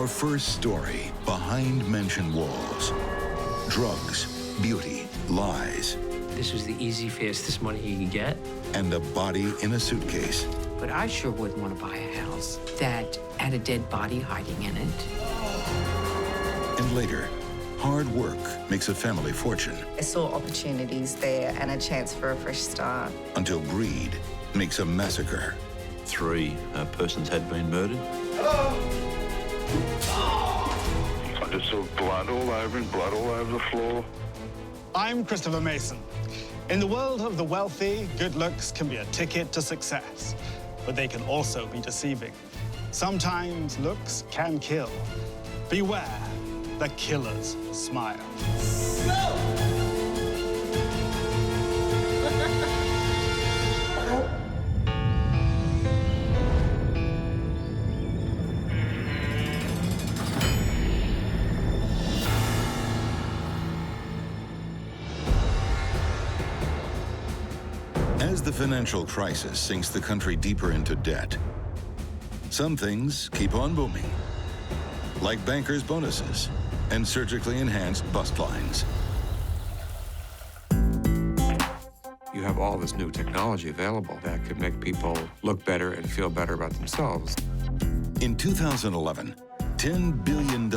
Our first story, behind mansion walls. Drugs, beauty, lies, This was the easy, fastest money you could get. and a body in a suitcase. But I sure wouldn't want to buy a house that had a dead body hiding in it. And later, hard work makes a family fortune I saw opportunities there and a chance for a fresh start. until greed makes a massacre. 3 persons had been murdered. I just saw blood all over him, blood all over the floor. I'm Christopher Mason. In the world of the wealthy, good looks can be a ticket to success, but they can also be deceiving. Sometimes looks can kill. Beware the killer's smile. As the financial crisis sinks the country deeper into debt, some things keep on booming, like bankers' bonuses and surgically enhanced bust lines. You have all this new technology available that could make people look better and feel better about themselves. In 2011, $10 billion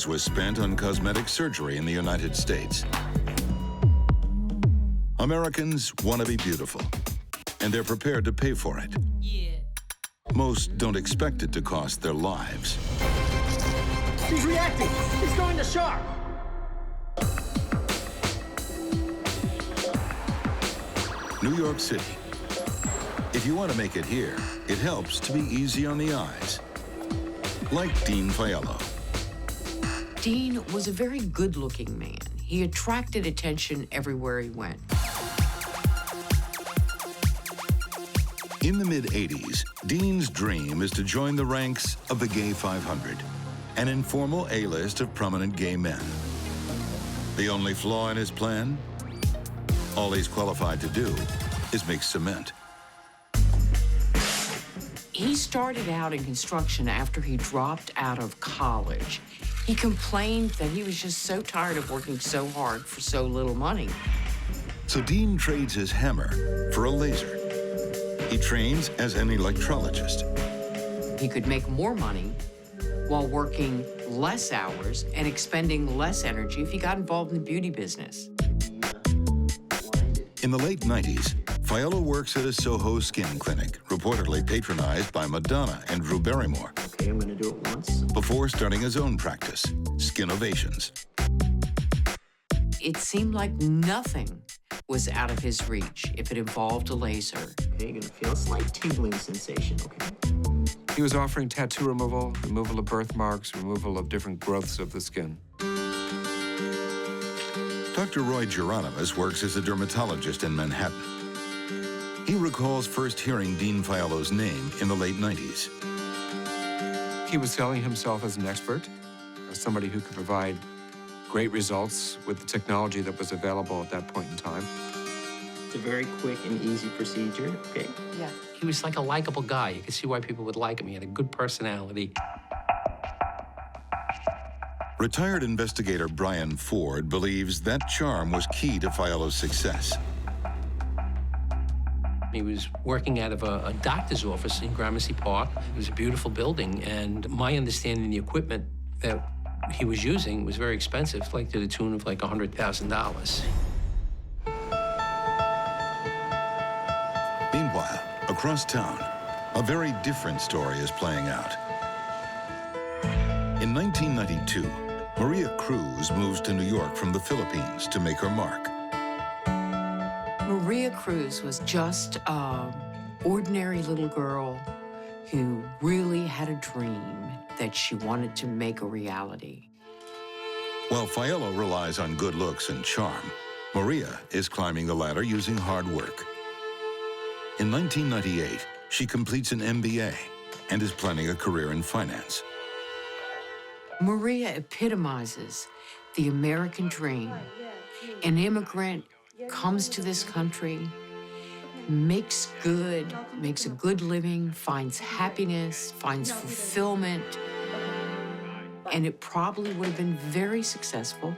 was spent on cosmetic surgery in the United States. Americans want to be beautiful, and they're prepared to pay for it. Yeah. Most don't expect it to cost their lives. He's reacting. He's going to shark. New York City. If you want to make it here, it helps to be easy on the eyes. Like Dean Faiello. Dean was a very good-looking man. He attracted attention everywhere he went. In the mid-'80s, Dean's dream is to join the ranks of the Gay 500, an informal A-list of prominent gay men. The only flaw in his plan? All he's qualified to do is make cement. He started out in construction after he dropped out of college. He complained that he was just so tired of working so hard for so little money. So Dean trades his hammer for a laser. He trains as an electrologist. He could make more money while working less hours and expending less energy if he got involved in the beauty business. In the late 90s, Faiello works at a Soho skin clinic, reportedly patronized by Madonna and Drew Barrymore. Okay, I'm going to do it once. Before starting his own practice, Skinovations. It seemed like nothing was out of his reach if it involved a laser. Okay, you're going to feel a slight tingling sensation, okay? He was offering tattoo removal, removal of birthmarks, removal of different growths of the skin. Dr. Roy Geronimus works as a dermatologist in Manhattan. He recalls first hearing Dean Faiello's name in the late 90s. He was selling himself as an expert, as somebody who could provide great results with the technology that was available at that point in time. It's a very quick and easy procedure, okay? Yeah. He was like a likable guy. You could see why people would like him. He had a good personality. Retired investigator Brian Ford believes that charm was key to Faiello's success. He was working out of a doctor's office in Gramercy Park. It was a beautiful building, and my understanding of the equipment that he was using was very expensive, like to the tune of like $100,000. Meanwhile, across town, a very different story is playing out. In 1992, Maria Cruz moves to New York from the Philippines to make her mark. Maria Cruz was just an ordinary little girl who really had a dream that she wanted to make a reality. While Faiello relies on good looks and charm, Maria is climbing the ladder using hard work. In 1998, she completes an MBA and is planning a career in finance. Maria epitomizes the American dream. An immigrant comes to this country, makes a good living, finds happiness, finds fulfillment. and it probably would have been very successful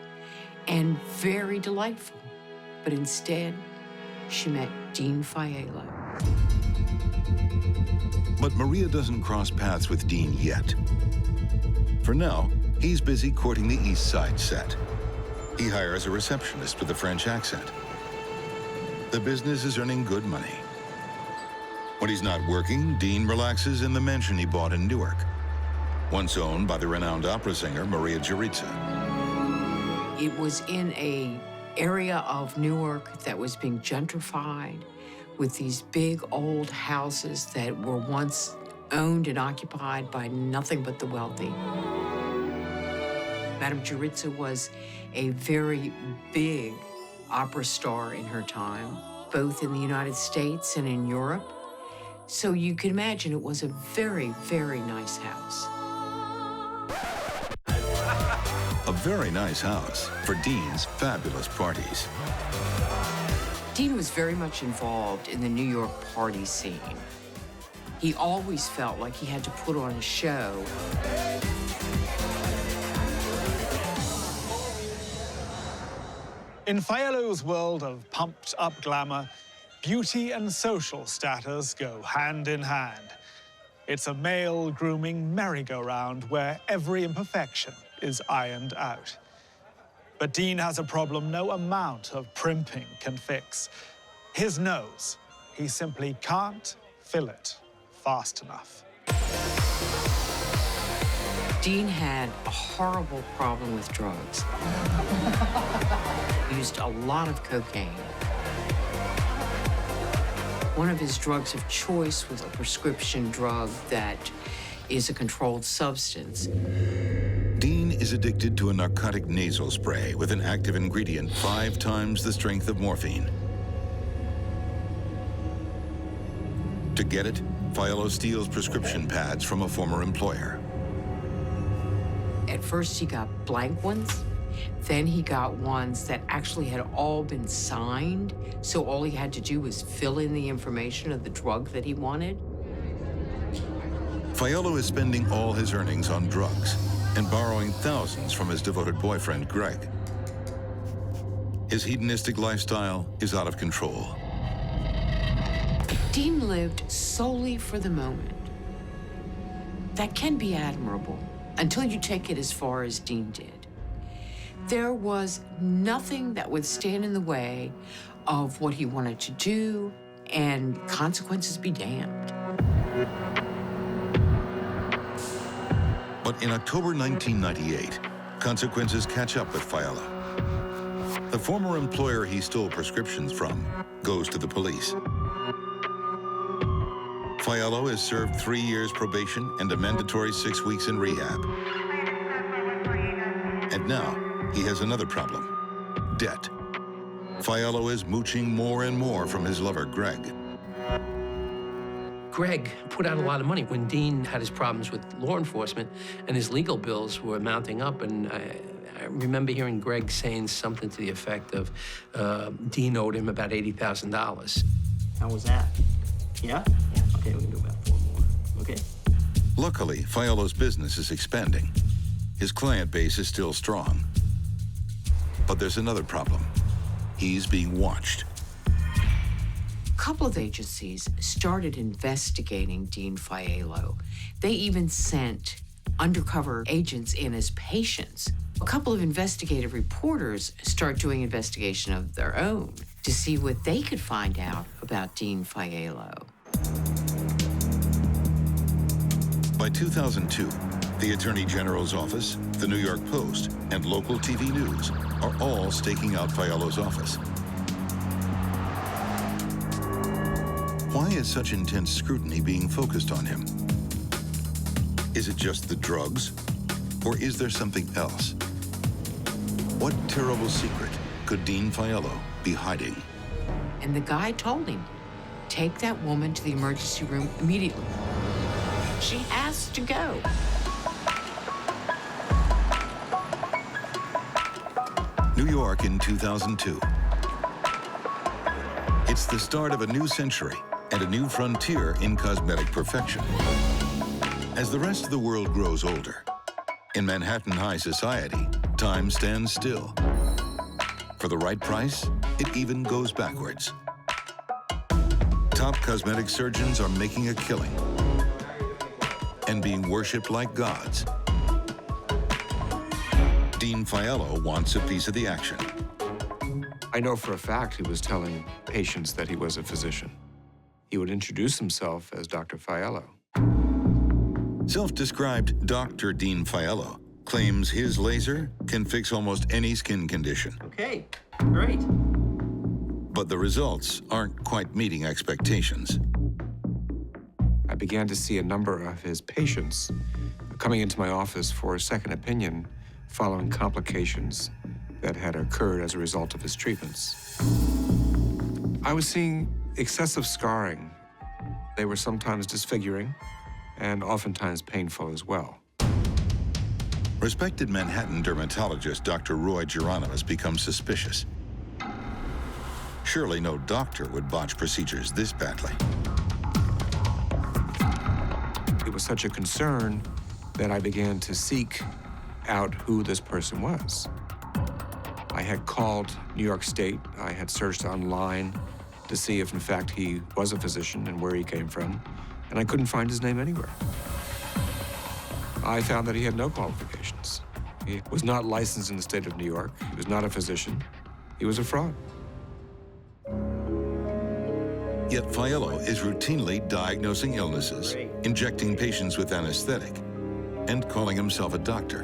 and very delightful. But instead, she met Dean Faiello. But Maria doesn't cross paths with Dean yet. For now, he's busy courting the East Side set. He hires a receptionist with a French accent. The business is earning good money. When he's not working, Dean relaxes in the mansion he bought in Newark, once owned by the renowned opera singer Maria Giurizza. It was in an area of Newark that was being gentrified with these big old houses that were once owned and occupied by nothing but the wealthy. Madame Giurizza was a very big opera star in her time, both in the United States and in Europe. So you can imagine it was a very, very nice house. A very nice house for Dean's fabulous parties. Dean was very much involved in the New York party scene. He always felt like he had to put on a show. In Faiello's world of pumped-up glamour, beauty and social status go hand in hand. It's a male grooming merry-go-round where every imperfection is ironed out. But Dean has a problem no amount of primping can fix. His nose. He simply can't fill it fast enough. Dean had a horrible problem with drugs. He used a lot of cocaine. One of his drugs of choice was a prescription drug that is a controlled substance. Dean is addicted to a narcotic nasal spray with an active ingredient 5 times the strength of morphine. To get it, Faiello steals prescription pads from a former employer. At first, he got blank ones. Then he got ones that actually had all been signed, so all he had to do was fill in the information of the drug that he wanted. Faiello is spending all his earnings on drugs and borrowing thousands from his devoted boyfriend, Greg. His hedonistic lifestyle is out of control. Dean lived solely for the moment. That can be admirable until you take it as far as Dean did. There was nothing that would stand in the way of what he wanted to do, and consequences be damned. But in October 1998, consequences catch up with Faiello. The former employer he stole prescriptions from goes to the police. Faiello is served 3 years probation and a mandatory 6 weeks in rehab. And now, he has another problem: debt. Faiello is mooching more and more from his lover, Greg. Greg put out a lot of money when Dean had his problems with law enforcement, and his legal bills were mounting up. And I remember hearing Greg saying something to the effect of Dean owed him about $80,000. How was that? Yeah? Okay, we can do about 4 more. Okay. Luckily, Faiello's business is expanding. His client base is still strong. But there's another problem. He's being watched. A couple of agencies started investigating Dean Faiello. They even sent undercover agents in as patients. A couple of investigative reporters start doing investigation of their own to see what they could find out about Dean Faiello. By 2002, the Attorney General's office, the New York Post, and local TV news are all staking out Faiello's office. Why is such intense scrutiny being focused on him? Is it just the drugs, or is there something else? What terrible secret could Dean Faiello be hiding? And the guy told him, take that woman to the emergency room immediately. She has to go. New York in 2002. It's the start of a new century and a new frontier in cosmetic perfection. As the rest of the world grows older, In Manhattan high society, time stands still. For the right price, it even goes backwards. Top cosmetic surgeons are making a killing and being worshipped like gods. Dean Faiello wants a piece of the action. I know for a fact he was telling patients that he was a physician. He would introduce himself as Dr. Faiello. Self-described Dr. Dean Faiello claims his laser can fix almost any skin condition. Okay, great. But the results aren't quite meeting expectations. I began to see a number of his patients coming into my office for a second opinion following complications that had occurred as a result of his treatments. I was seeing excessive scarring. They were sometimes disfiguring and oftentimes painful as well. Respected Manhattan dermatologist Dr. Roy Geronimus becomes suspicious. Surely no doctor would botch procedures this badly. It was such a concern that I began to seek out who this person was. I had called New York State. I had searched online to see if, in fact, he was a physician and where he came from, and I couldn't find his name anywhere. I found that he had no qualifications. He was not licensed in the state of New York. He was not a physician. He was a fraud. Yet Faiello is routinely diagnosing illnesses, injecting patients with anesthetic, and calling himself a doctor.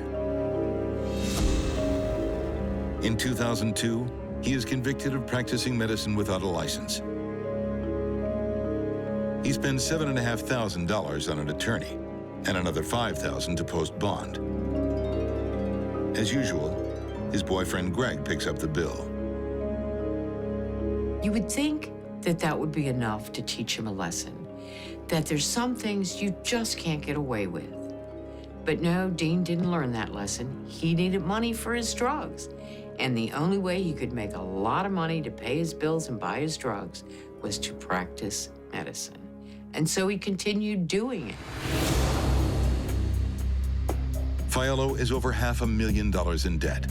In 2002, he is convicted of practicing medicine without a license. He spends $7,500 on an attorney and another $5,000 to post bond. As usual, his boyfriend Greg picks up the bill. You would think that that would be enough to teach him a lesson, that there's some things you just can't get away with. But no, Dean didn't learn that lesson. He needed money for his drugs. And the only way he could make a lot of money to pay his bills and buy his drugs was to practice medicine. And so he continued doing it. Faiello is over $500,000 in debt.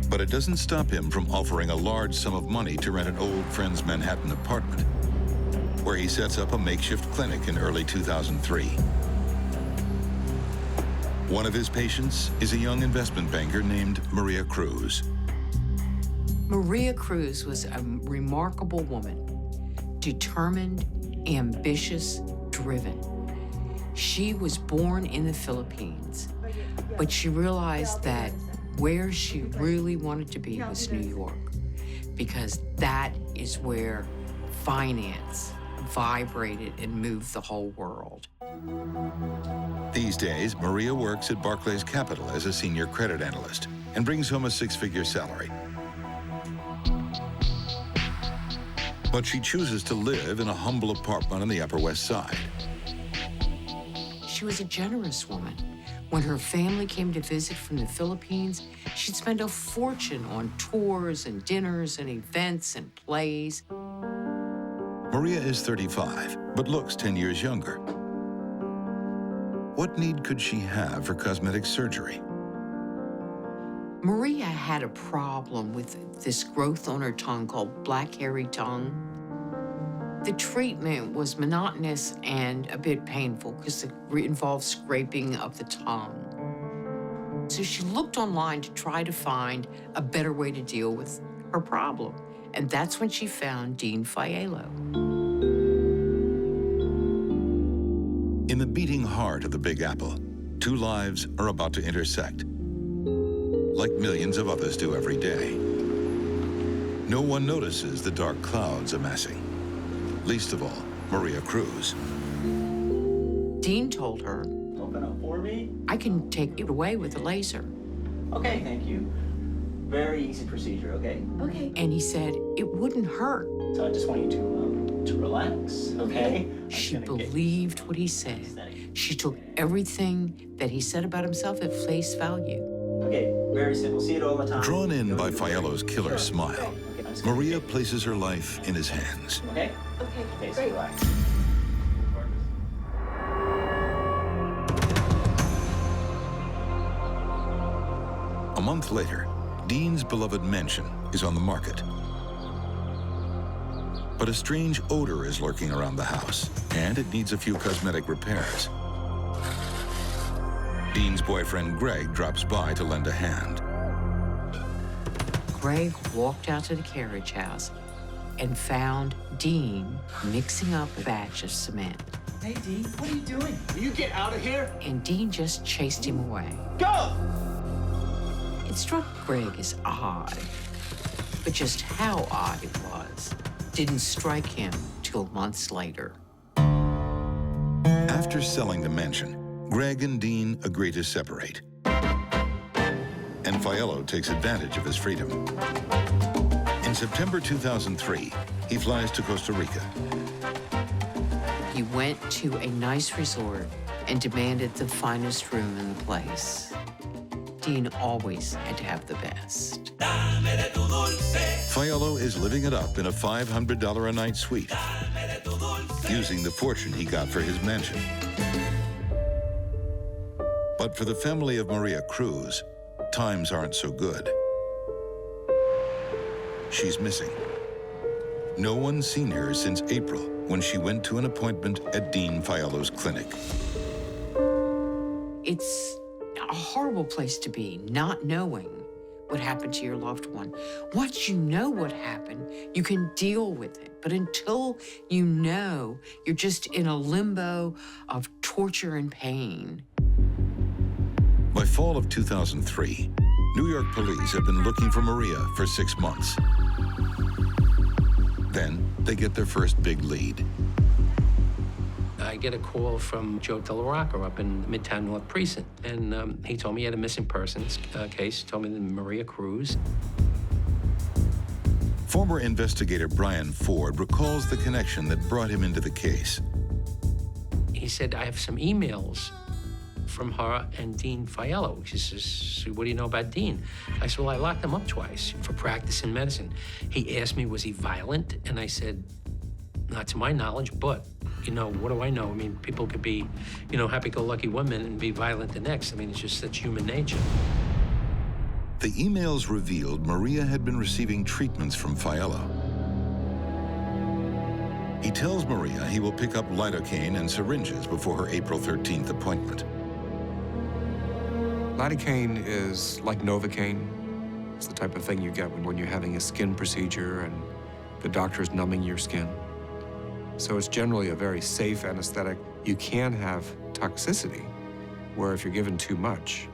But it doesn't stop him from offering a large sum of money to rent an old friend's Manhattan apartment, where he sets up a makeshift clinic in early 2003. One of his patients is a young investment banker named Maria Cruz. Maria Cruz was a remarkable woman, determined, ambitious, driven. She was born in the Philippines, but she realized that where she really wanted to be was New York, because that is where finance vibrated and moved the whole world. These days, Maria works at Barclays Capital as a senior credit analyst and brings home a six-figure salary. But she chooses to live in a humble apartment on the Upper West Side. She was a generous woman. When her family came to visit from the Philippines, she'd spend a fortune on tours and dinners and events and plays. Maria is 35, but looks 10 years younger. What need could she have for cosmetic surgery? Maria had a problem with this growth on her tongue called black hairy tongue. The treatment was monotonous and a bit painful because it involved scraping of the tongue. So she looked online to try to find a better way to deal with her problem. And that's when she found Dean Faiello. In the beating heart of the Big Apple, two lives are about to intersect, like millions of others do every day. No one notices the dark clouds amassing, least of all, Maria Cruz. Dean told her, Open up for me. I can take it away with a laser. Okay, thank you. Very easy procedure, okay? Okay. And he said it wouldn't hurt. So I just want you to relax, okay? She believed what he said. She took everything that he said about himself at face value. Okay, very simple. See it all the time. Drawn in by Faiello's killer smile, Maria places her life in his hands. Okay? Okay, So great. relax. month later, Dean's beloved mansion is on the market. But a strange odor is lurking around the house, and it needs a few cosmetic repairs. Dean's boyfriend, Greg, drops by to lend a hand. Greg walked out to the carriage house and found Dean mixing up a batch of cement. Hey, Dean, what are you doing? Will you get out of here? And Dean just chased him away. Go! It struck Greg as odd, but just how odd it was didn't strike him till months later. After selling the mansion, Greg and Dean agree to separate. And Faiello takes advantage of his freedom. In September 2003, he flies to Costa Rica. He went to a nice resort and demanded the finest room in the place. Dean always had to have the best. Faiello is living it up in a $500 a night suite, using the fortune he got for his mansion. But for the family of Maria Cruz, times aren't so good. She's missing. No one's seen her since April, when she went to an appointment at Dean Faiello's clinic. It's a horrible place to be, not knowing what happened to your loved one. Once you know what happened, you can deal with it. But until you know, you're just in a limbo of torture and pain. By fall of 2003, New York police have been looking for Maria for 6 months. Then they get their first big lead. I get a call from Joe De La Rocca up in Midtown North Precinct, and he told me he had a missing persons case. He told me that Maria Cruz. Former investigator Brian Ford recalls the connection that brought him into the case. He said, I have some emails from her and Dean Faiello. She says, what do you know about Dean? I said, well, I locked him up twice for practicing medicine. He asked me, was he violent? And I said, not to my knowledge, but, you know, what do I know? I mean, people could be, you know, happy-go-lucky one minute and be violent the next. I mean, it's just that's human nature. The emails revealed Maria had been receiving treatments from Faiello. He tells Maria he will pick up lidocaine and syringes before her April 13th appointment. Lidocaine is like Novocaine. It's the type of thing you get when you're having a skin procedure and the doctor is numbing your skin. So it's generally a very safe anesthetic. You can have toxicity, where if you're given too much,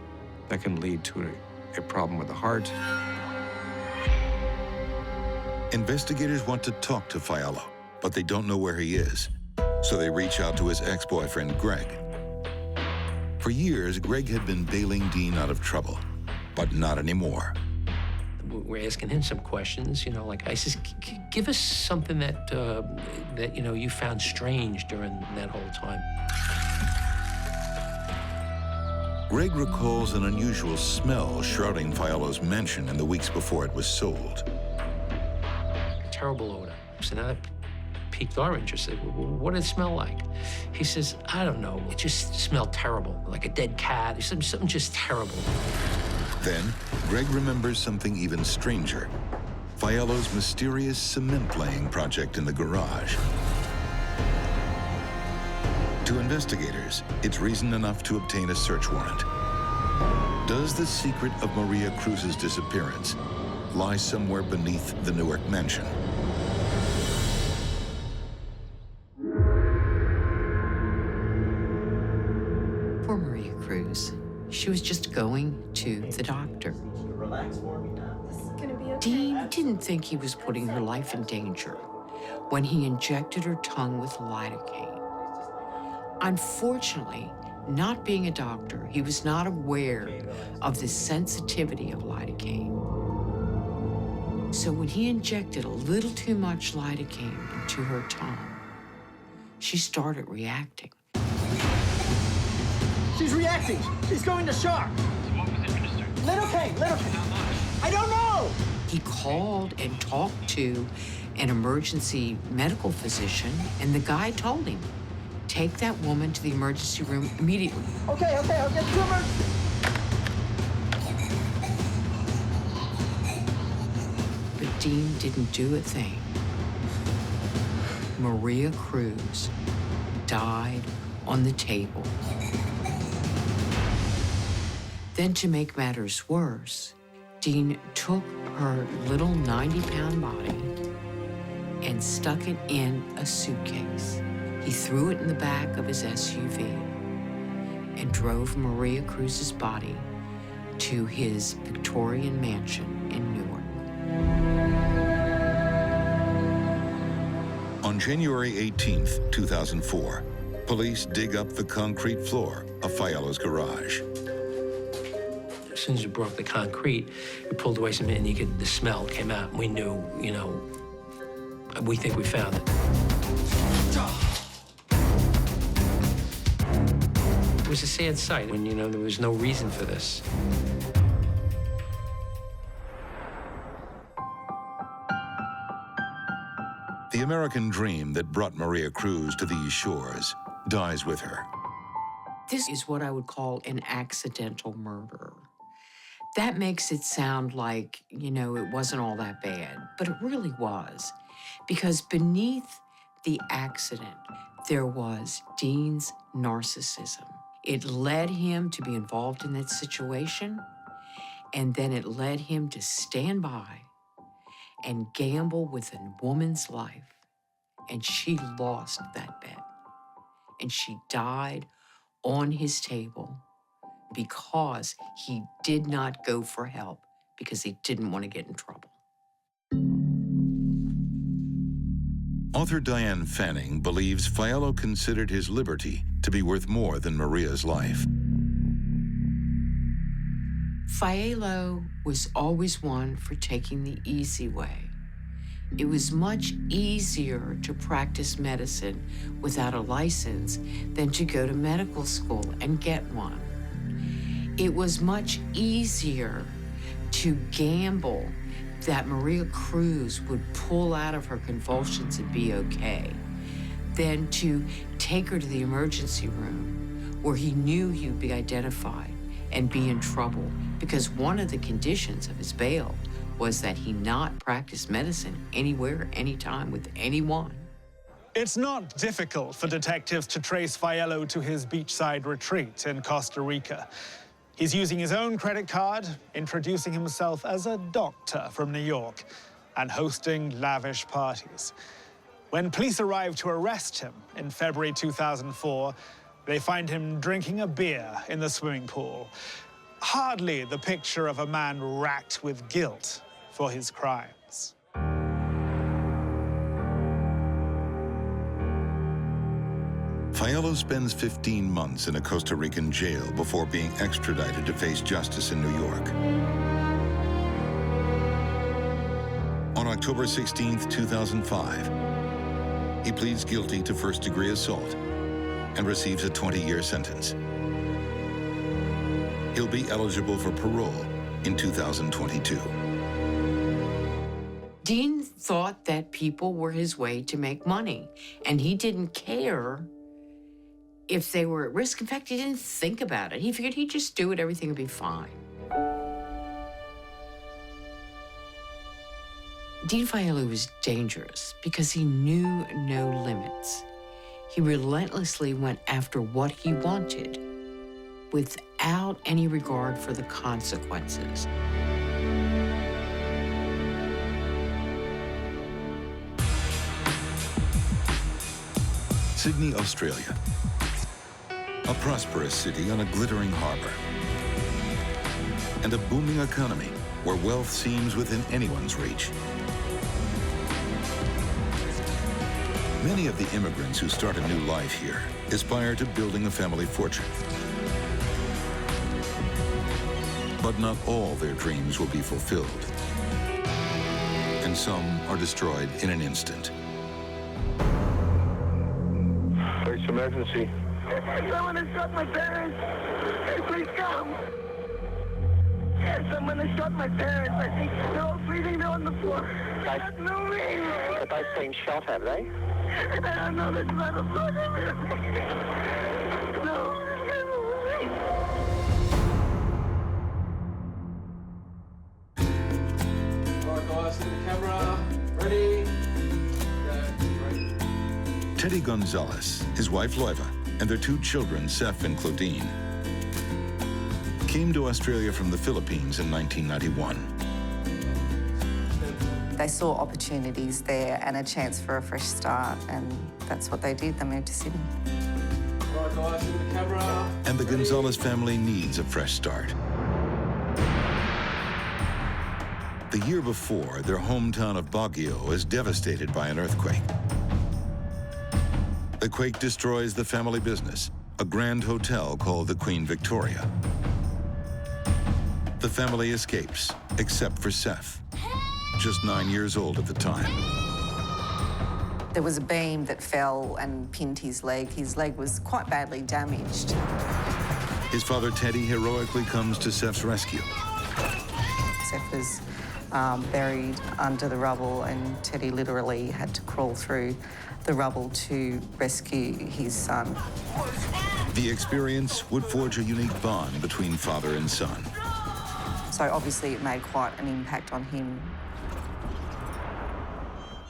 that can lead to a problem with the heart. Investigators want to talk to Faiello, but they don't know where he is. So they reach out to his ex-boyfriend, Greg. For years, Greg had been bailing Dean out of trouble, but not anymore. We're asking him some questions, you know, like I says, give us something that, that, you know, you found strange during that whole time. Greg recalls an unusual smell shrouding Faiello's mansion in the weeks before it was sold. Terrible odor. So now that piqued our interest. I said, well, what did it smell like? He says, I don't know. It just smelled terrible, like a dead cat. Something just terrible. Then, Greg remembers something even stranger. Faiello's mysterious cement-laying project in the garage. To investigators, it's reason enough to obtain a search warrant. Does the secret of Maria Cruz's disappearance lie somewhere beneath the Newark mansion? Poor Maria Cruz. She was just going to the doctor. Relax for me now. This is gonna be okay. Dean didn't think he was putting her life in danger when he injected her tongue with lidocaine. Unfortunately, not being a doctor, he was not aware of the sensitivity of lidocaine. So when he injected a little too much lidocaine into her tongue, she started reacting. She's reacting. She's going to shock. What was administered? Lidocaine. How much? I don't know. He called and talked to an emergency medical physician, and the guy told him, take that woman to the emergency room immediately. Okay, I'll get to her. Dean didn't do a thing. Maria Cruz died on the table. Then, to make matters worse, Dean took her little 90-pound body and stuck it in a suitcase. He threw it in the back of his SUV and drove Maria Cruz's body to his Victorian mansion in Newark. On January 18th, 2004, police dig up the concrete floor of Faiello's garage. As soon as you broke the concrete, we pulled away some, and the smell came out, and we knew, we think we found it. It was a sad sight when, there was no reason for this. The American dream that brought Maria Cruz to these shores dies with her. This is what I would call an accidental murder. That makes it sound like, it wasn't all that bad, but it really was. Because beneath the accident, there was Dean's narcissism. It led him to be involved in that situation, and then it led him to stand by and gamble with a woman's life. And she lost that bet. And she died on his table because he did not go for help because he didn't want to get in trouble. Author Diane Fanning believes Faiello considered his liberty to be worth more than Maria's life. Faiello was always one for taking the easy way. It was much easier to practice medicine without a license than to go to medical school and get one. It was much easier to gamble that Maria Cruz would pull out of her convulsions and be okay than to take her to the emergency room where he knew he would be identified and be in trouble because one of the conditions of his bail was that he not practice medicine anywhere, anytime, with anyone. It's not difficult for detectives to trace Faiello to his beachside retreat in Costa Rica. He's using his own credit card, introducing himself as a doctor from New York, and hosting lavish parties. When police arrive to arrest him in February 2004, they find him drinking a beer in the swimming pool. Hardly the picture of a man racked with guilt for his crimes. Faiello spends 15 months in a Costa Rican jail before being extradited to face justice in New York. On October 16th, 2005, he pleads guilty to first-degree assault and receives a 20-year sentence. He'll be eligible for parole in 2022. Dean thought that people were his way to make money, and he didn't care if they were at risk. In fact, he didn't think about it. He figured he'd just do it, everything would be fine. Dean Faiello was dangerous because he knew no limits. He relentlessly went after what he wanted without any regard for the consequences. Sydney, Australia. A prosperous city on a glittering harbor. And a booming economy where wealth seems within anyone's reach. Many of the immigrants who start a new life here aspire to building a family fortune. But not all their dreams will be fulfilled. And some are destroyed in an instant. It's emergency. Someone has shot my parents. Hey, please come. Someone has shot my parents. I think they're all breathing. They're on the floor. They're not moving. Have they been shot, have they? I don't know. There's not a blood everywhere. No. All right, guys, in the camera. Teddy Gonzalez, his wife Loiva, and their two children, Seth and Claudine, came to Australia from the Philippines in 1991. They saw opportunities there and a chance for a fresh start, and that's what they did. They moved to Sydney. Right, guys, look at the camera. And the Gonzalez family needs a fresh start. The year before, their hometown of Baguio is devastated by an earthquake. The quake destroys the family business, a grand hotel called the Queen Victoria. The family escapes, except for Seth, just 9 years old at the time. There was a beam that fell and pinned his leg. His leg was quite badly damaged. His father, Teddy, heroically comes to Seth's rescue. Seth was buried under the rubble, and Teddy literally had to crawl through the rubble to rescue his son. The experience would forge a unique bond between father and son. So obviously it made quite an impact on him.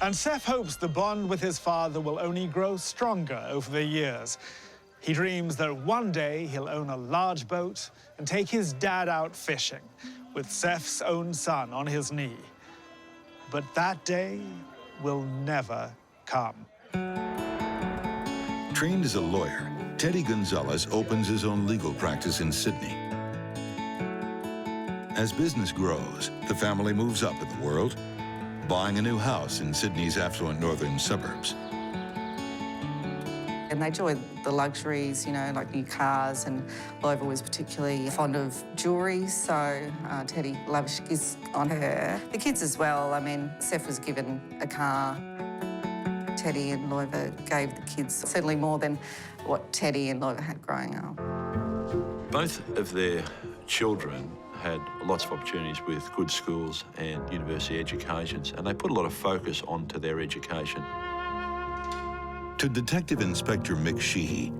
And Seth hopes the bond with his father will only grow stronger over the years. He dreams that one day he'll own a large boat and take his dad out fishing with Seth's own son on his knee. But that day will never come. Trained as a lawyer, Teddy Gonzalez opens his own legal practice in Sydney. As business grows, the family moves up in the world, buying a new house in Sydney's affluent northern suburbs. And they enjoy the luxuries, you know, like new cars, and Loiva was particularly fond of jewellery, so Teddy lavished gifts on her. The kids as well. I mean, Seth was given a car. Teddy and Loiva gave the kids certainly more than what Teddy and Loiva had growing up. Both of their children had lots of opportunities with good schools and university educations, and they put a lot of focus onto their education. To Detective Inspector Mick Sheehy,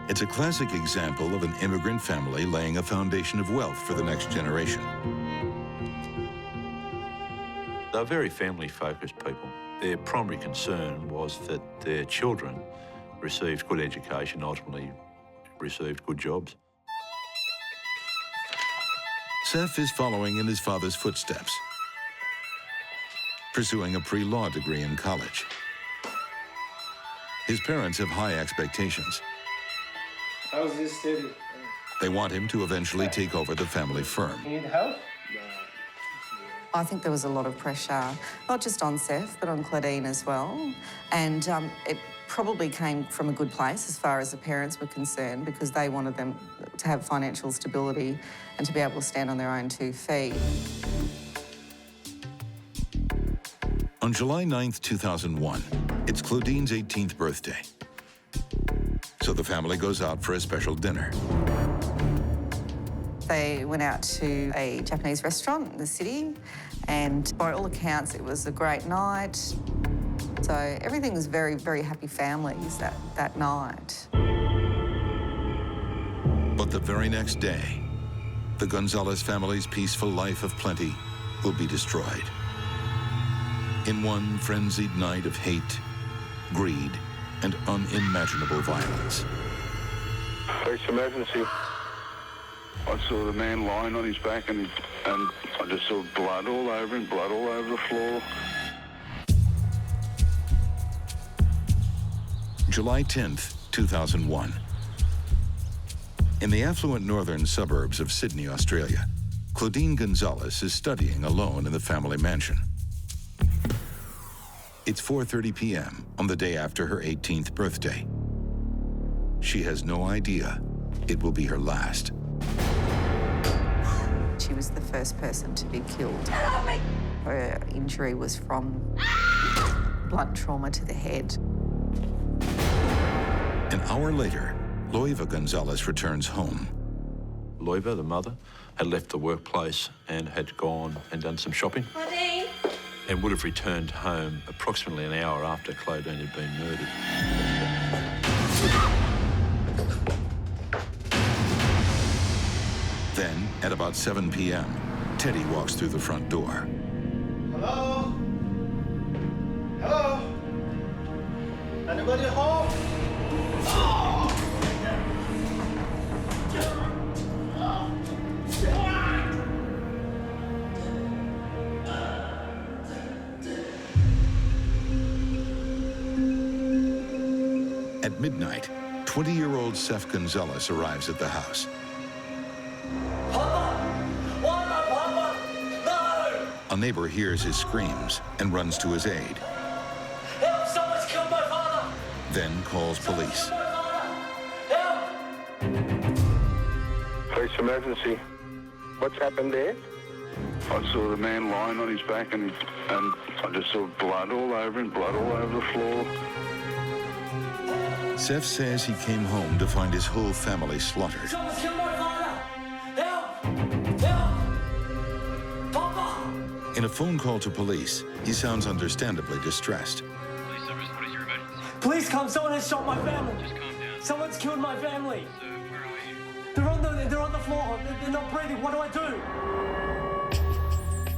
it's a classic example of an immigrant family laying a foundation of wealth for the next generation. They're very family-focused people. Their primary concern was that their children received good education, ultimately received good jobs. Seth is following in his father's footsteps, pursuing a pre-law degree in college. His parents have high expectations. How's this steady? They want him to eventually take over the family firm. You need help? I think there was a lot of pressure, not just on Seth, but on Claudine as well. And it probably came from a good place as far as the parents were concerned, because they wanted them to have financial stability and to be able to stand on their own 2 feet. On July 9th, 2001, it's Claudine's 18th birthday. So the family goes out for a special dinner. They went out to a Japanese restaurant in the city, and by all accounts, it was a great night. So everything was very, very happy families that night. But the very next day, the Gonzalez family's peaceful life of plenty will be destroyed. In one frenzied night of hate, greed, and unimaginable violence. Police emergency. I saw the man lying on his back, and I just saw blood all over him, blood all over the floor. July 10th, 2001. In the affluent northern suburbs of Sydney, Australia, Claudine Gonzalez is studying alone in the family mansion. It's 4:30 p.m. on the day after her 18th birthday. She has no idea it will be her last. She was the first person to be killed. Her injury was from blunt trauma to the head. An hour later, Loiva Gonzalez returns home. Loiva, the mother, had left the workplace and had gone and done some shopping. Honey. And would have returned home approximately an hour after Claudine had been murdered. Then, at about 7 p.m., Teddy walks through the front door. Hello? Hello? bloody hole! At midnight, 20-year-old Seth Gonzalez arrives at the house. A neighbor hears his screams and runs to his aid. Help! Someone's killed my father! Then calls police. Help! Police emergency. What's happened there? I saw the man lying on his back and I just saw blood all over him, blood all over the floor. Seth says he came home to find his whole family slaughtered. Someone's killed my father! Help! Help! Papa! In a phone call to police, he sounds understandably distressed. Police service, what is your emergency? Please come, someone has shot my family! Just calm down. Someone's killed my family! So, where are you? They're on the floor. They're not breathing. What do I do?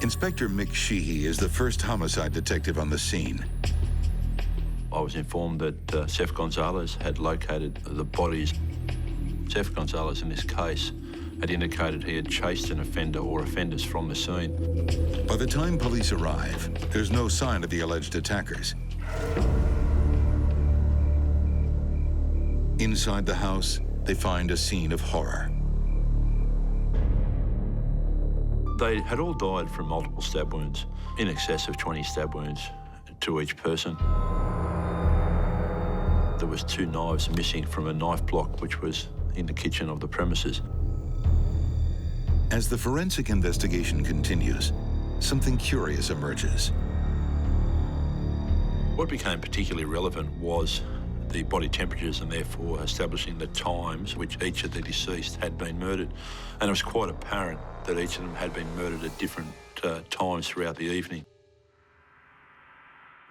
Inspector Mick Sheehy is the first homicide detective on the scene. I was informed that Seth Gonzalez had located the bodies. Seth Gonzalez, in this case, had indicated he had chased an offender or offenders from the scene. By the time police arrive, there's no sign of the alleged attackers. Inside the house, they find a scene of horror. They had all died from multiple stab wounds, in excess of 20 stab wounds to each person. There was 2 knives missing from a knife block which was in the kitchen of the premises. As the forensic investigation continues, something curious emerges. What became particularly relevant was the body temperatures and therefore establishing the times which each of the deceased had been murdered. And it was quite apparent that each of them had been murdered at different times throughout the evening.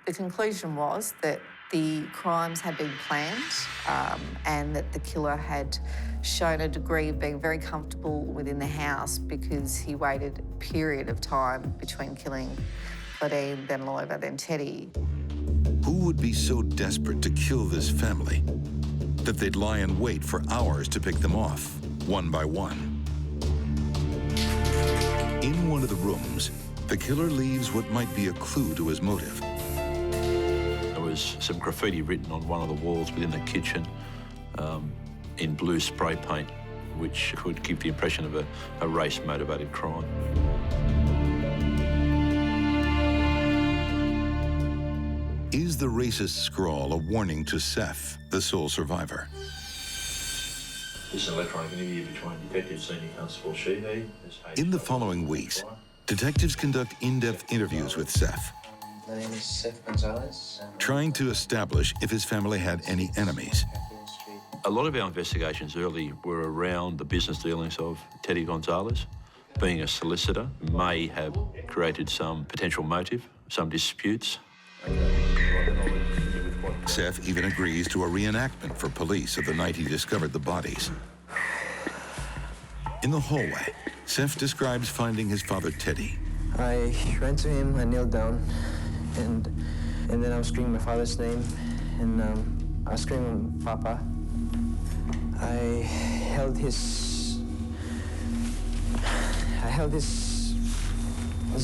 The conclusion was that the crimes had been planned and that the killer had shown a degree of being very comfortable within the house because he waited a period of time between killing Claudine, then Loiva, then Teddy. Who would be so desperate to kill this family that they'd lie in wait for hours to pick them off, one by one? In one of the rooms, the killer leaves what might be a clue to his motive. There was some graffiti written on one of the walls within the kitchen in blue spray paint, which could give the impression of a race-motivated crime. Is the racist scrawl a warning to Seth, the sole survivor? This is an electronic interview between Detective Senior Constable Sheehy. In the following weeks, detectives conduct in-depth interviews with Seth, My name is Seth Gonzalez. trying to establish if his family had any enemies. A lot of our investigations early were around the business dealings of Teddy Gonzalez. Being a solicitor may have created some potential motive, some disputes. Seth even agrees to a reenactment for police of the night he discovered the bodies. In the hallway, Seth describes finding his father Teddy. I ran to him, I kneeled down, and then I was screaming my father's name, and I was screaming, Papa. I held his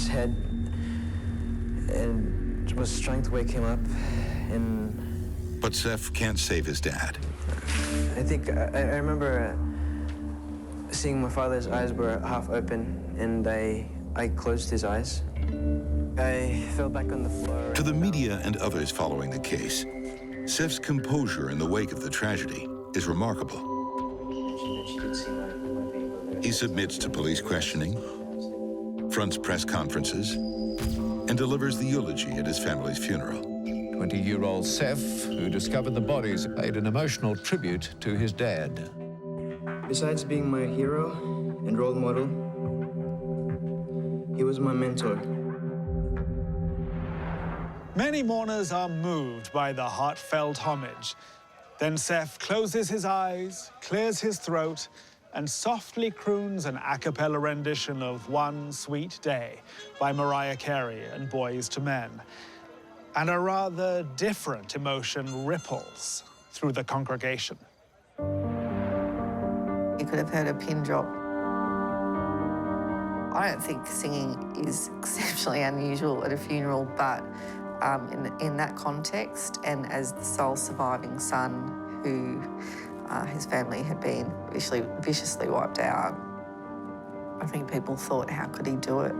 head and was trying to wake him up, and... But Seth can't save his dad. I think I remember seeing my father's eyes were half open, and I closed his eyes. I fell back on the floor. To the media and others following the case, Seth's composure in the wake of the tragedy is remarkable. He submits to police questioning, fronts press conferences, and delivers the eulogy at his family's funeral. 20-year-old Seth, who discovered the bodies, paid an emotional tribute to his dad. Besides being my hero and role model, he was my mentor. Many mourners are moved by the heartfelt homage. Then Seth closes his eyes, clears his throat, and softly croons an a cappella rendition of One Sweet Day by Mariah Carey and Boyz II Men. And a rather different emotion ripples through the congregation. You could have heard a pin drop. I don't think singing is exceptionally unusual at a funeral, but in that context, and as the sole surviving son who his family had been viciously wiped out, I think people thought, how could he do it?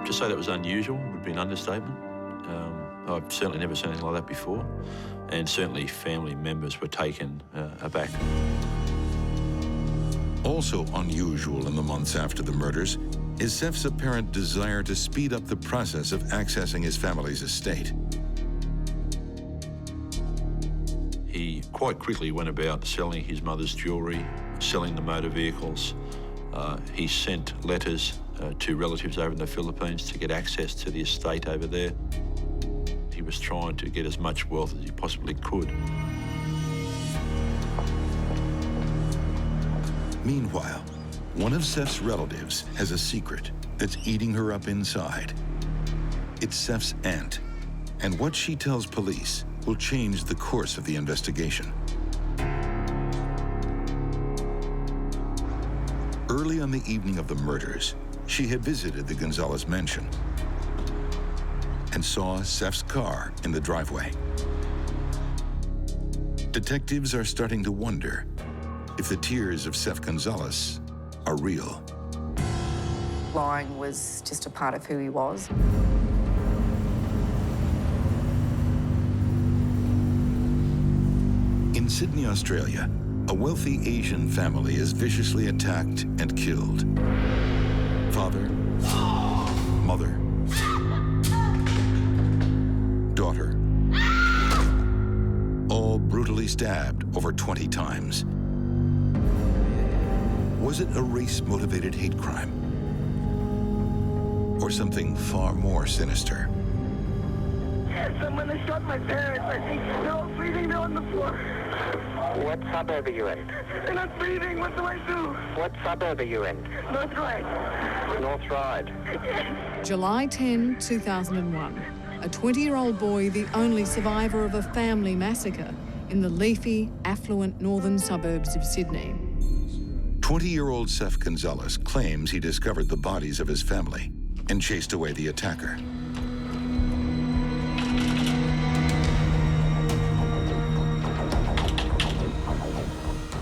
To say that was unusual would be an understatement. I've certainly never seen anything like that before, and certainly family members were taken aback. Also unusual in the months after the murders is Sef's apparent desire to speed up the process of accessing his family's estate. He quite quickly went about selling his mother's jewellery, selling the motor vehicles. He sent letters to relatives over in the Philippines to get access to the estate over there. He was trying to get as much wealth as he possibly could. Meanwhile, one of Sef's relatives has a secret that's eating her up inside. It's Sef's aunt, and what she tells police will change the course of the investigation. Early on the evening of the murders, she had visited the Gonzalez mansion and saw Sef's car in the driveway. Detectives are starting to wonder if the tears of Sef Gonzalez are real. Lying was just a part of who he was. In Sydney, Australia, a wealthy Asian family is viciously attacked and killed. Father, mother, daughter, all brutally stabbed over 20 times. Was it a race-motivated hate crime? Or something far more sinister? Someone has shot my parents. I think they're all breathing. They're on the floor. What suburb are you in? They're not breathing. What do I do? What suburb are you in? North Ryde. North Ryde. July 10, 2001. A 20-year-old boy, the only survivor of a family massacre in the leafy, affluent northern suburbs of Sydney. 20-year-old Sef Gonzalez claims he discovered the bodies of his family and chased away the attacker.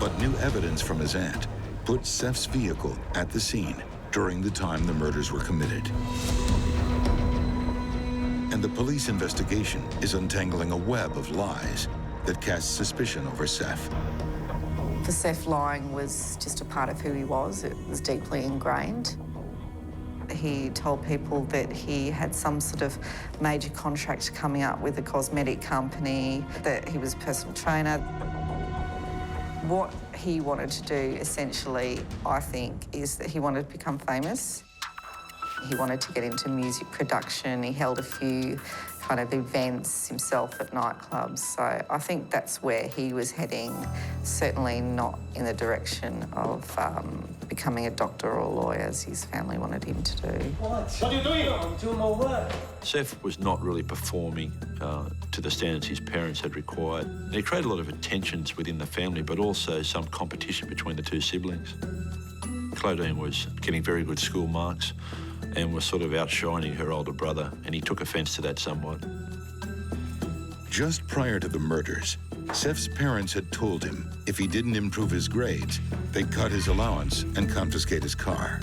But new evidence from his aunt put Sef's vehicle at the scene during the time the murders were committed. And the police investigation is untangling a web of lies that casts suspicion over Sef. For Sef, lying was just a part of who he was. It was deeply ingrained. He told people that he had some sort of major contract coming up with a cosmetic company, that he was a personal trainer. What he wanted to do, essentially, I think, is that he wanted to become famous. He wanted to get into music production. He held a few kind of events himself at nightclubs. So I think that's where he was heading, certainly not in the direction of becoming a doctor or a lawyer, as his family wanted him to do. What are you doing? I'm doing my work. Sef was not really performing to the standards his parents had required. And he created a lot of tensions within the family, but also some competition between the two siblings. Claudine was getting very good school marks and was sort of outshining her older brother, and he took offence to that somewhat. Just prior to the murders, Sef's parents had told him if he didn't improve his grades, they'd cut his allowance and confiscate his car.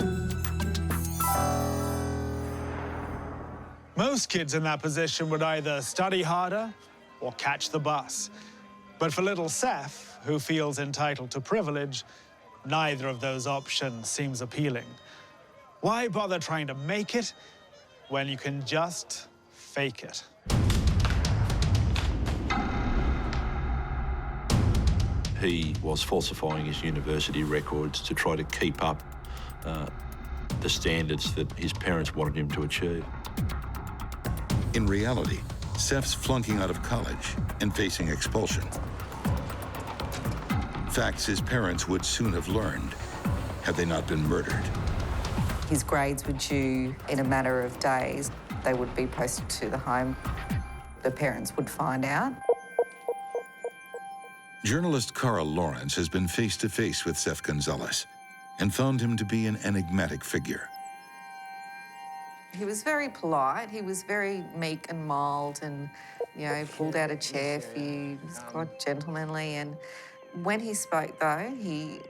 Most kids in that position would either study harder or catch the bus. But for little Sef, who feels entitled to privilege, neither of those options seems appealing. Why bother trying to make it when you can just fake it? He was falsifying his university records to try to keep up the standards that his parents wanted him to achieve. In reality, Sef's flunking out of college and facing expulsion. Facts his parents would soon have learned had they not been murdered. His grades were due in a matter of days. they would be posted to the home. The parents would find out. Journalist Carl Lawrence has been face-to-face with Seth Gonzalez and found him to be an enigmatic figure. He was very polite. He was very meek and mild and, you know, pulled out a chair for you. He was quite gentlemanly. And when he spoke, though, he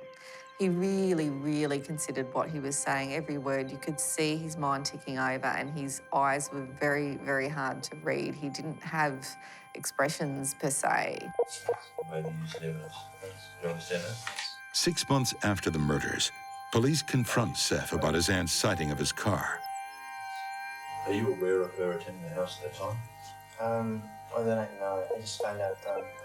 really, really considered what he was saying. Every word, you could see his mind ticking over, and his eyes were very, very hard to read. He didn't have expressions per se. Maybe use evidence. You understand that? 6 months after the murders, police confront Seth about his aunt's sighting of his car. Are you aware of her attending the house at that time? I don't know. I just found out.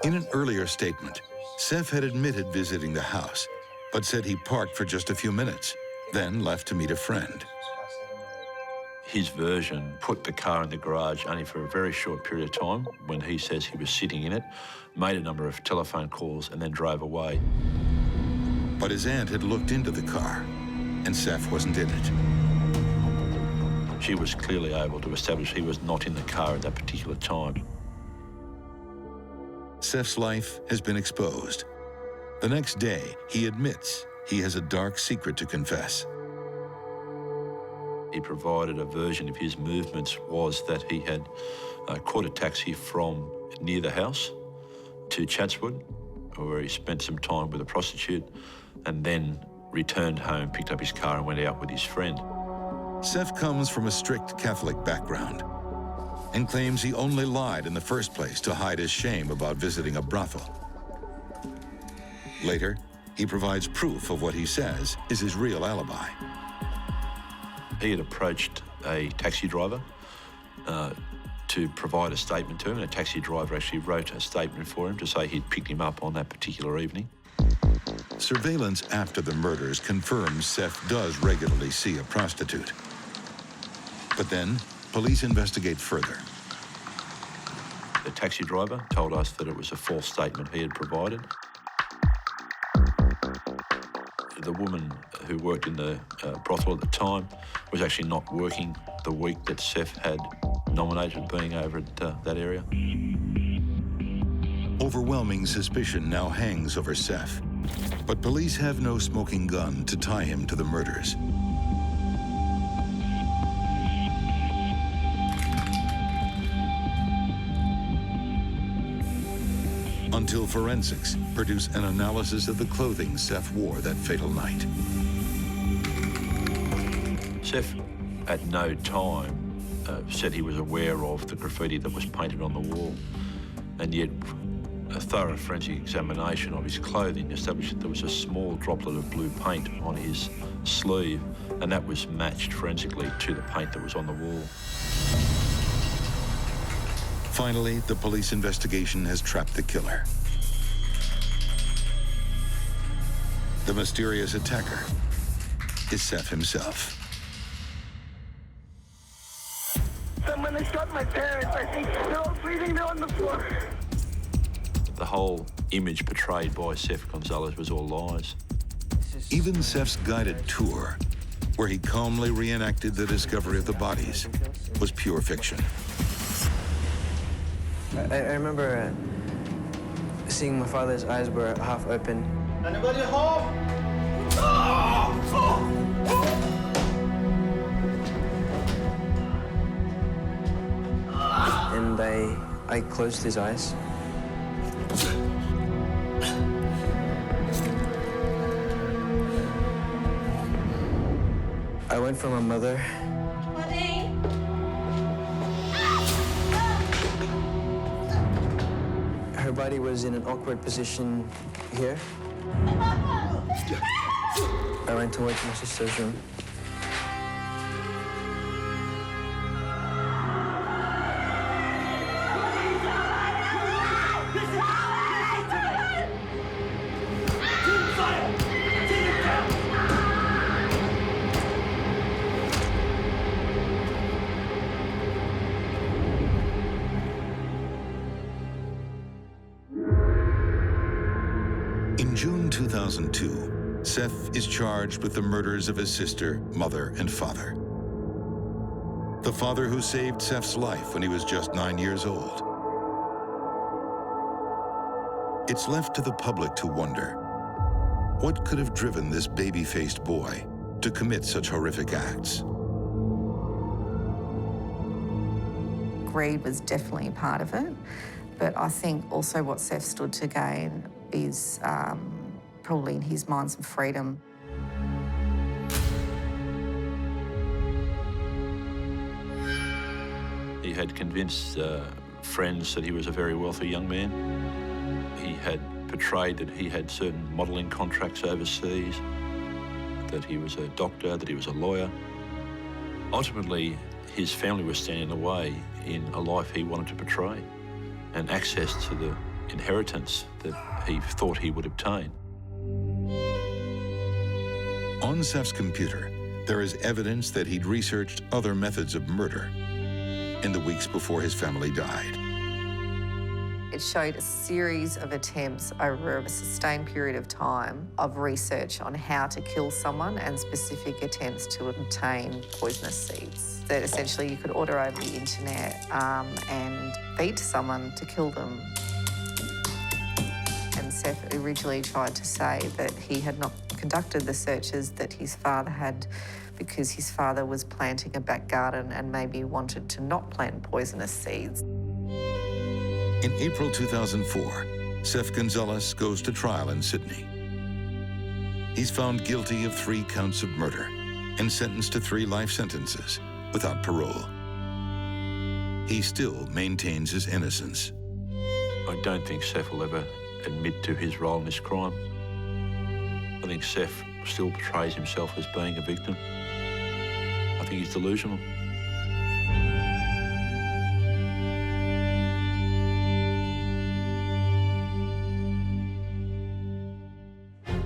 In an earlier statement, Seth had admitted visiting the house, but said he parked for just a few minutes, then left to meet a friend. His version put the car in the garage only for a very short period of time when he says he was sitting in it, made a number of telephone calls and then drove away. But his aunt had looked into the car, and Seth wasn't in it. She was clearly able to establish he was not in the car at that particular time. Seth's life has been exposed. The next day, he admits he has a dark secret to confess. He provided a version of his movements was that he had caught a taxi from near the house to Chatswood, where he spent some time with a prostitute, and then returned home, picked up his car and went out with his friend. Seth comes from a strict Catholic background and claims he only lied in the first place to hide his shame about visiting a brothel. Later, he provides proof of what he says is his real alibi. He had approached a taxi driver to provide a statement to him, and a taxi driver actually wrote a statement for him to say he'd picked him up on that particular evening. Surveillance after the murders confirms Seth does regularly see a prostitute. But then, police investigate further. The taxi driver told us that it was a false statement he had provided. The woman who worked in the brothel at the time was actually not working the week that Seth had nominated being over at that area. Overwhelming suspicion now hangs over Seth, but police have no smoking gun to tie him to the murders. Until forensics produce an analysis of the clothing Seth wore that fatal night. Seth at no time said he was aware of the graffiti that was painted on the wall, and yet a thorough forensic examination of his clothing established that there was a small droplet of blue paint on his sleeve, and that was matched forensically to the paint that was on the wall. Finally, the police investigation has trapped the killer. The mysterious attacker is Seth himself. Someone has shot my parents. I think they're all breathing. They're on the floor. The whole image portrayed by Seth Gonzalez was all lies. Even Seth's guided tour, where he calmly reenacted the discovery of the bodies, was pure fiction. I remember seeing my father's eyes were half open. Anybody home? And I closed his eyes. I went for my mother. Her body was in an awkward position here. I went towards my sister's room. In June 2002, Seth is charged with the murders of his sister, mother, and father. the father who saved Seth's life when he was just 9 years old. It's left to the public to wonder, what could have driven this baby-faced boy to commit such horrific acts? Greed was definitely part of it, but I think also what Seth stood to gain is probably in his mind some freedom. He had convinced friends that he was a very wealthy young man. He had portrayed that he had certain modelling contracts overseas, that he was a doctor, that he was a lawyer. Ultimately, his family was standing in the way in a life he wanted to portray and access to the inheritance that he thought he would obtain. On Seth's computer, there is evidence that he'd researched other methods of murder in the weeks before his family died. It showed a series of attempts over a sustained period of time of research on how to kill someone and specific attempts to obtain poisonous seeds. That essentially you could order over the internet and feed to someone to kill them. And Seth originally tried to say that he had not conducted the searches that his father had because his father was planting a back garden and maybe wanted to not plant poisonous seeds. In April 2004, Seth Gonzalez goes to trial in Sydney. He's found guilty of 3 counts of murder and sentenced to 3 life sentences without parole. He still maintains his innocence. I don't think Seth will ever admit to his role in this crime. I think Seth still portrays himself as being a victim. I think he's delusional.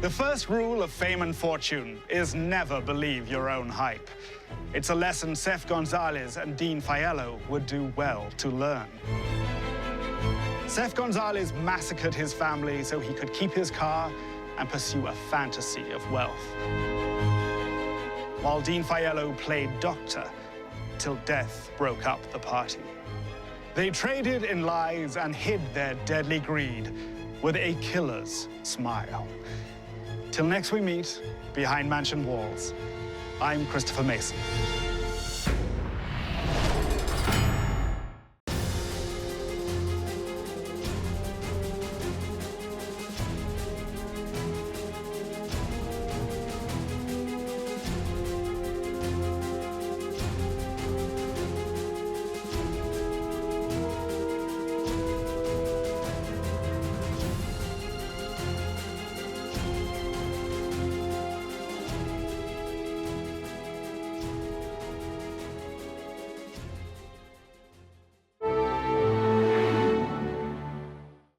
The first rule of fame and fortune is never believe your own hype. It's a lesson Seth Gonzalez and Dean Faiello would do well to learn. Seth Gonzalez massacred his family so he could keep his car and pursue a fantasy of wealth, while Dean Faiello played doctor till death broke up the party. They traded in lies and hid their deadly greed with a killer's smile. Till next we meet behind mansion walls, I'm Christopher Mason.